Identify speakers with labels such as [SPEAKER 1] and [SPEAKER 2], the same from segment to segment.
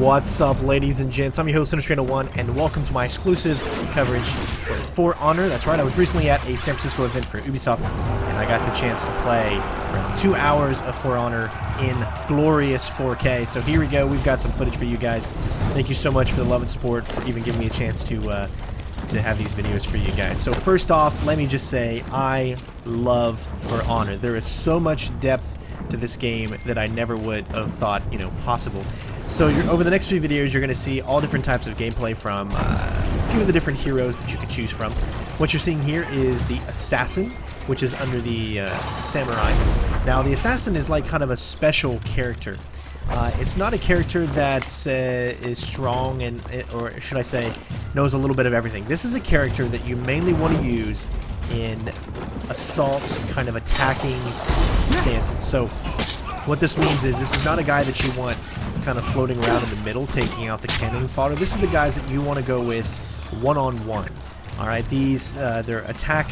[SPEAKER 1] What's up, ladies and gents? I'm your host, CenterStrain01, and welcome to my exclusive coverage for Honor. That's right, I was recently at a San Francisco event for Ubisoft, and I got the chance to play around 2 hours of For Honor in glorious 4K. So here we go, we've got some footage for you guys. Thank you so much for the love and support, for even giving me a chance to have these videos for you guys. So first off, let me just say, I love For Honor. There is so much depth to this game that I never would have thought, possible. So over the next few videos, you're going to see all different types of gameplay from a few of the different heroes that you can choose from. What you're seeing here is the Assassin, which is under the Samurai. Now, the Assassin is like kind of a special character. It's not a character that is strong and, or should I say, knows a little bit of everything. This is a character that you mainly want to use in assault, kind of attacking stances. So what this means is this is not a guy that you want kind of floating around in the middle, taking out the cannon fodder. This is the guys that you want to go with one-on-one. Alright, these, their attack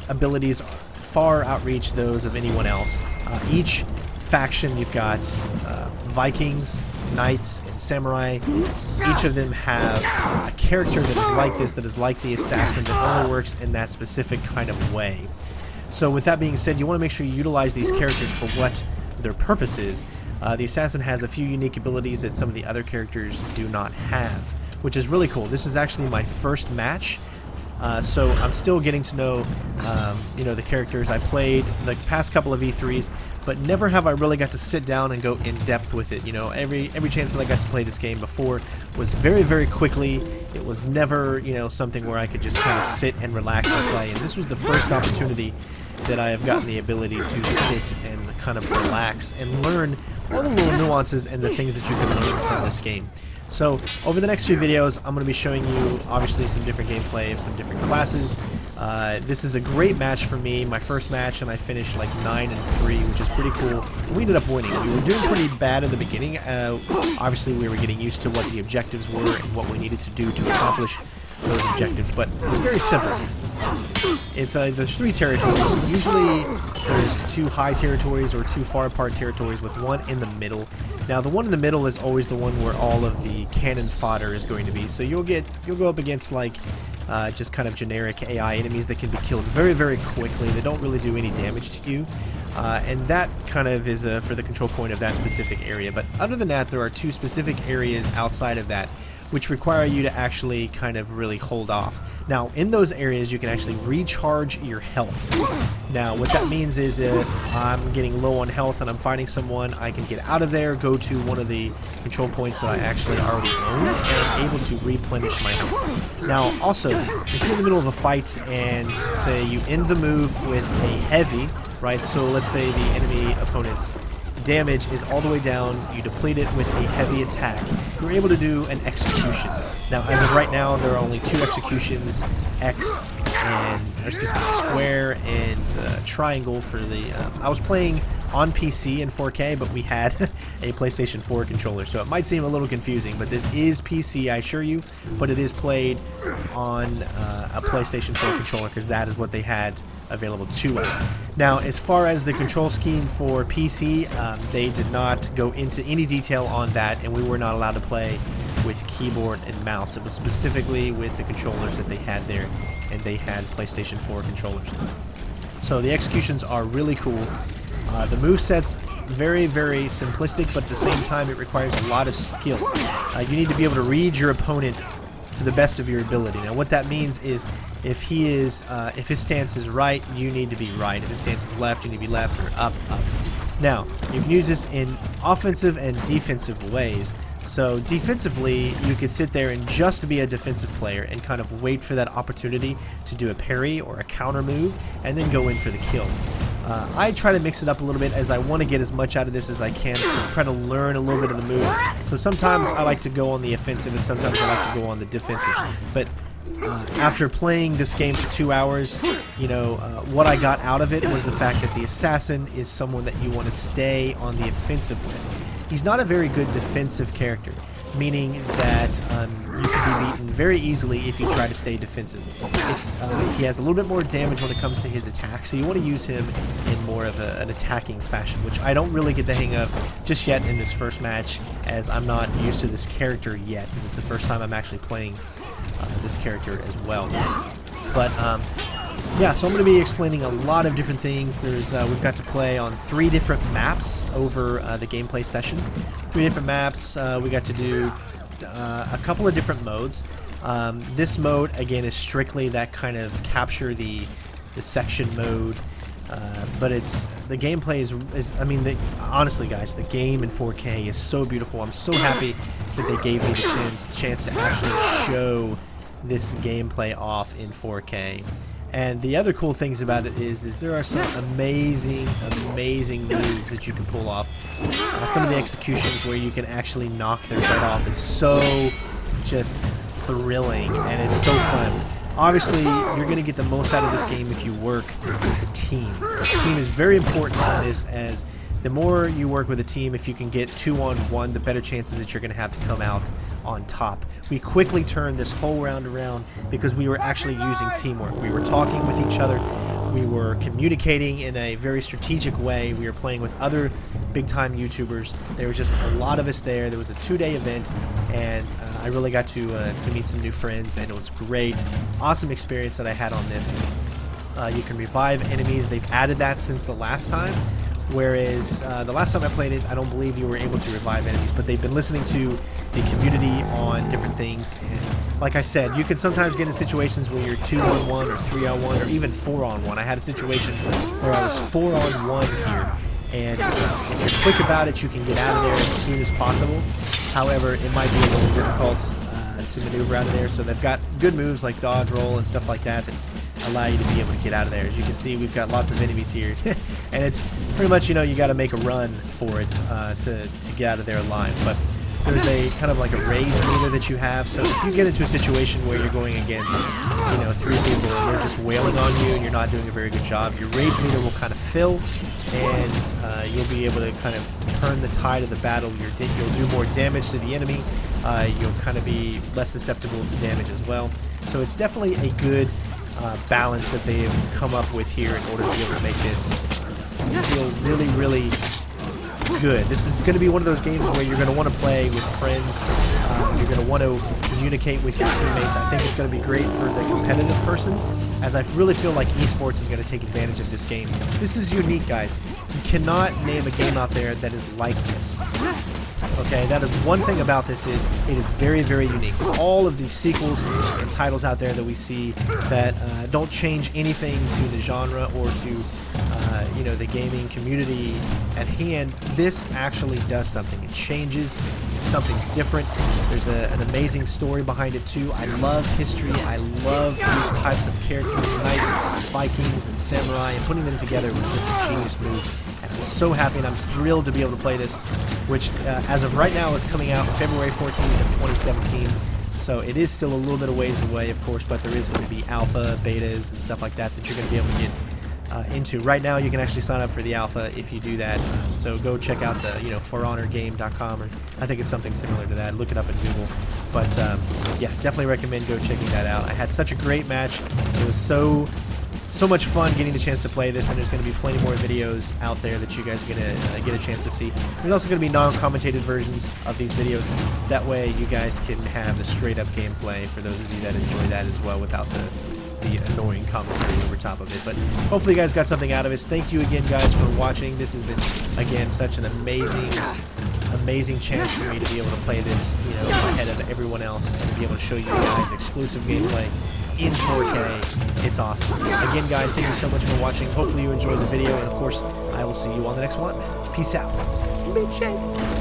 [SPEAKER 1] abilities far outreach those of anyone else. Each faction, you've got Vikings, Knights, and Samurai. Each of them have a character that is like this, that is like the Assassin, that only works in that specific kind of way. So with that being said, you want to make sure you utilize these characters for what their purpose is. The Assassin has a few unique abilities that some of the other characters do not have, which is really cool. This is actually my first match, so I'm still getting to know, the characters. I played the past couple of E3s, but never have I really got to sit down and go in depth with it. Every chance that I got to play this game before was very, very quickly. It was never, something where I could just kind of sit and relax and play. And this was the first opportunity that I have gotten the ability to sit and kind of relax and learn all the little nuances and the things that you can learn from this game. So over the next few videos, I'm going to be showing you obviously some different gameplay of some different classes. This is a great match for me, my first match, and I finished like 9-3, which is pretty cool. We ended up winning. We were doing pretty bad in the beginning. Obviously, we were getting used to what the objectives were and what we needed to do to accomplish those objectives, but it's very simple. It's there's 3 territories. Usually there's 2 high territories or 2 far apart territories with one in the middle. Now the one in the middle is always the one where all of the cannon fodder is going to be. So you'll go up against like just kind of generic AI enemies that can be killed very, very quickly. They don't really do any damage to you. And that kind of is for the control point of that specific area. But other than that, there are 2 specific areas outside of that which require you to actually kind of really hold off. Now, in those areas, you can actually recharge your health. Now, what that means is if I'm getting low on health and I'm fighting someone, I can get out of there, go to one of the control points that I actually already own, and I'm able to replenish my health. Now, also, if you're in the middle of a fight and, say, you end the move with a heavy, right, so let's say the enemy opponent's damage is all the way down, you deplete it with a heavy attack, you're able to do an execution. Now, as of right now, there are only 2 executions, X and, square and triangle for the, I was playing on PC in 4K, but we had a PlayStation 4 controller, so it might seem a little confusing, but this is PC, I assure you, but it is played on a PlayStation 4 controller because that is what they had available to us. Now, as far as the control scheme for PC, they did not go into any detail on that, and we were not allowed to play with keyboard and mouse. It was specifically with the controllers that they had there, and they had PlayStation 4 controllers. So the executions are really cool. The moveset's very, very simplistic, but at the same time it requires a lot of skill. You need to be able to read your opponent to the best of your ability. Now what that means is if his stance is right, you need to be right. If his stance is left, you need to be left, or up, up. Now, you can use this in offensive and defensive ways. So defensively, you could sit there and just be a defensive player and kind of wait for that opportunity to do a parry or a counter move and then go in for the kill. I try to mix it up a little bit as I want to get as much out of this as I can, to try to learn a little bit of the moves. So sometimes I like to go on the offensive and sometimes I like to go on the defensive. But after playing this game for 2 hours, what I got out of it was the fact that the Assassin is someone that you want to stay on the offensive with. He's not a very good defensive character. meaning that you can be beaten very easily if you try to stay defensive. He has a little bit more damage when it comes to his attack, so you want to use him in more of an attacking fashion, which I don't really get the hang of just yet in this first match, as I'm not used to this character yet, and it's the first time I'm actually playing this character as well. But yeah, so I'm going to be explaining a lot of different things. We've got to play on 3 different maps over the gameplay session. 3 different maps. We got to do a couple of different modes. This mode, again, is strictly that kind of capture the section mode. But the gameplay is I mean, honestly, guys, the game in 4K is so beautiful. I'm so happy that they gave me the chance to actually show this gameplay off in 4K. And the other cool things about it is there are some amazing moves that you can pull off. Some of the executions where you can actually knock their head off is so just thrilling, and it's so fun. Obviously, you're going to get the most out of this game if you work with a team. The team is very important on this, as the more you work with a team, if you can get 2-on-1, the better chances that you're going to have to come out on top. We quickly turned this whole round around because we were actually using teamwork. We were talking with each other. We were communicating in a very strategic way. We were playing with other big-time YouTubers. There was just a lot of us there. There was a 2-day event, and I really got to meet some new friends, and it was great. Awesome experience that I had on this. You can revive enemies. They've added that since the last time. Whereas the last time I played it, I don't believe you were able to revive enemies, but they've been listening to the community on different things, and like I said, you can sometimes get in situations where you're 2-on-1 or 3-on-1 or even 4-on-1. I had a situation where I was 4-on-1 here, and if you're quick about it, you can get out of there as soon as possible. However, it might be a little difficult to maneuver out of there, so they've got good moves like dodge roll and stuff like that allow you to be able to get out of there. As you can see, we've got lots of enemies here, and it's pretty much, you know, you got to make a run for it to get out of there alive. But there's a kind of like a rage meter that you have, so if you get into a situation where you're going against, you know, 3 people and they're just wailing on you and you're not doing a very good job, your rage meter will kind of fill, and you'll be able to kind of turn the tide of the battle. You'll do more damage to the enemy. You'll kind of be less susceptible to damage as well. So it's definitely a good balance that they've come up with here in order to be able to make this feel really, really good. This is going to be one of those games where you're going to want to play with friends. You're going to want to communicate with your teammates. I think it's going to be great for the competitive person, as I really feel like esports is going to take advantage of this game. This is unique, guys. You cannot name a game out there that is like this. Okay, that is one thing about this, is it is very, very unique. All of these sequels and titles out there that we see that don't change anything to the genre or to you know, the gaming community at hand, this actually does something. It changes. It's something different. There's an amazing story behind it too. I love history. I love these types of characters, knights, Vikings, and samurai, and putting them together was just a genius move. And I'm so happy, and I'm thrilled to be able to play this, which as of right now is coming out February 14th of 2017. So it is still a little bit of ways away, of course, but there is going to be alpha, betas, and stuff like that that you're going to be able to get into. Right now, you can actually sign up for the alpha if you do that. So go check out the, you know, forhonorgame.com, or I think it's something similar to that. Look it up in Google. But yeah, definitely recommend go checking that out. I had such a great match. It was so much fun getting the chance to play this, and there's going to be plenty more videos out there that you guys are going to get a chance to see. There's also going to be non-commentated versions of these videos. That way you guys can have the straight-up gameplay for those of you that enjoy that as well, without the annoying commentary over top of it. But hopefully you guys got something out of this. Thank you again, guys, for watching. This has been, again, such an amazing chance for me to be able to play this, you know, ahead of everyone else, and to be able to show you guys exclusive gameplay in 4K. It's awesome. Again, guys, thank you so much for watching. Hopefully you enjoyed the video, and of course, I will see you on the next one. Peace out. Bitches.